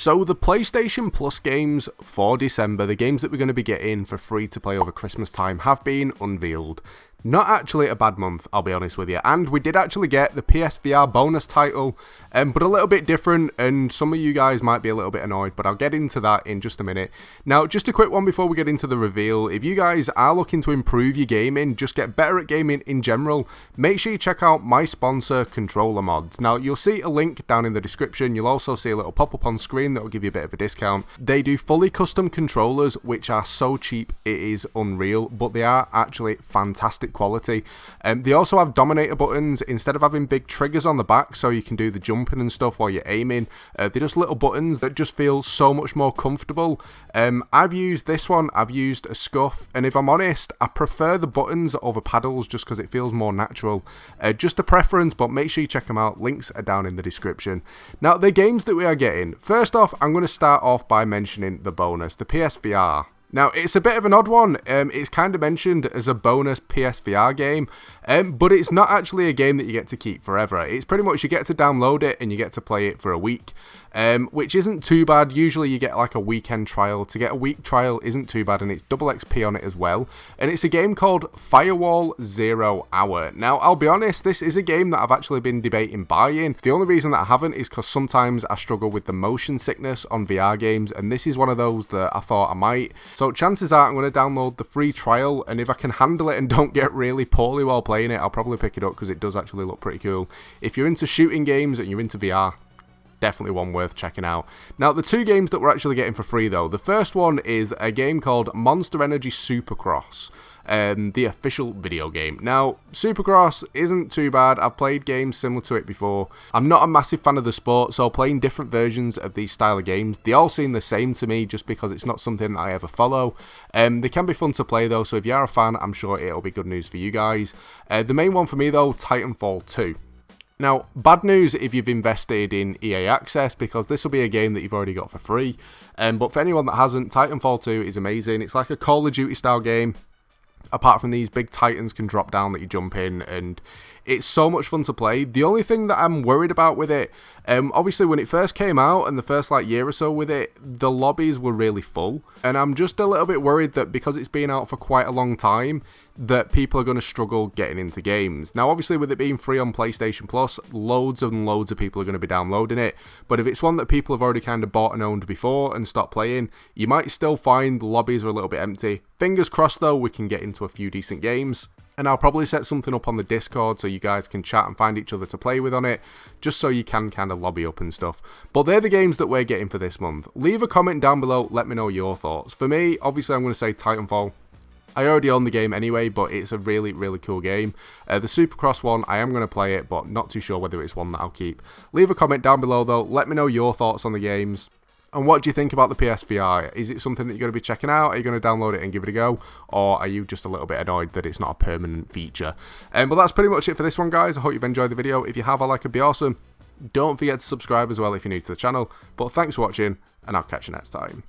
So the PlayStation Plus games for December, the games that we're going to be getting for free to play over Christmas time, have been unveiled. Not actually a bad month, I'll be honest with you. And we did actually get the PSVR bonus title, but a little bit different, and some of you guys might be a little bit annoyed, but I'll get into that in just a minute. Now, just a quick one before we get into the reveal. If you guys are looking to improve your gaming, just get better at gaming in general, make sure you check out my sponsor, Controller Mods. Now, you'll see a link down in the description. You'll also see a little pop-up on screen that will give you a bit of a discount. They do fully custom controllers, which are so cheap, it is unreal, but they are actually fantastic quality. They also have dominator buttons instead of having big triggers on the back so you can do the jumping and stuff while you're aiming. They're just little buttons that just feel so much more comfortable. I've used this one, I've used a Scuff, and if I'm honest, I prefer the buttons over paddles just because it feels more natural. Just a preference, but make sure you check them out. Links are down in the description. Now, the games that we are getting, first off, I'm going to start off by mentioning the bonus, the PSVR. Now, it's a bit of an odd one. It's kind of mentioned as a bonus PSVR game, but it's not actually a game that you get to keep forever. It's pretty much you get to download it and you get to play it for a week, which isn't too bad. Usually you get like a weekend trial. To get a week trial isn't too bad, and it's double XP on it as well. And it's a game called Firewall Zero-Hour. Now, I'll be honest, this is a game that I've actually been debating buying. The only reason that I haven't is because sometimes I struggle with the motion sickness on VR games, and this is one of those that I thought I might. So chances are I'm going to download the free trial, and if I can handle it and don't get really poorly while playing it, I'll probably pick it up because it does actually look pretty cool. If you're into shooting games and you're into VR, definitely one worth checking out. Now, the two games that we're actually getting for free though, the first one is a game called Monster Energy Supercross. The official video game. Now, Supercross isn't too bad. I've played games similar to it before. I'm not a massive fan of the sport, so playing different versions of these style of games, they all seem the same to me just because it's not something that I ever follow. They can be fun to play though, so if you are a fan, I'm sure it'll be good news for you guys. The main one for me though, Titanfall 2. Now, bad news if you've invested in EA Access, because this will be a game that you've already got for free. But for anyone that hasn't, Titanfall 2 is amazing. It's like a Call of Duty style game. Apart from these big titans can drop down that you jump in, and it's so much fun to play. The only thing that I'm worried about with it, obviously when it first came out and the first like year or so with it, the lobbies were really full, and I'm just a little bit worried that because it's been out for quite a long time, that people are going to struggle getting into games. Now, obviously with it being free on PlayStation Plus, loads and loads of people are going to be downloading it, but if it's one that people have already kind of bought and owned before and stopped playing, you might still find the lobbies are a little bit empty. Fingers crossed though, we can get into a few decent games. And I'll probably set something up on the Discord so you guys can chat and find each other to play with on it, just so you can kind of lobby up and stuff. But they're the games that we're getting for this month. Leave a comment down below, let me know your thoughts. For me, obviously I'm going to say Titanfall. I already own the game anyway, but it's a really, really cool game. The Supercross one, I am going to play it, but not too sure whether it's one that I'll keep. Leave a comment down below though, let me know your thoughts on the games. And what do you think about the PSVR? Is it something that you're going to be checking out? Are you going to download it and give it a go? Or are you just a little bit annoyed that it's not a permanent feature? But that's pretty much it for this one, guys. I hope you've enjoyed the video. If you have, a like would be awesome. Don't forget to subscribe as well if you're new to the channel. But thanks for watching, and I'll catch you next time.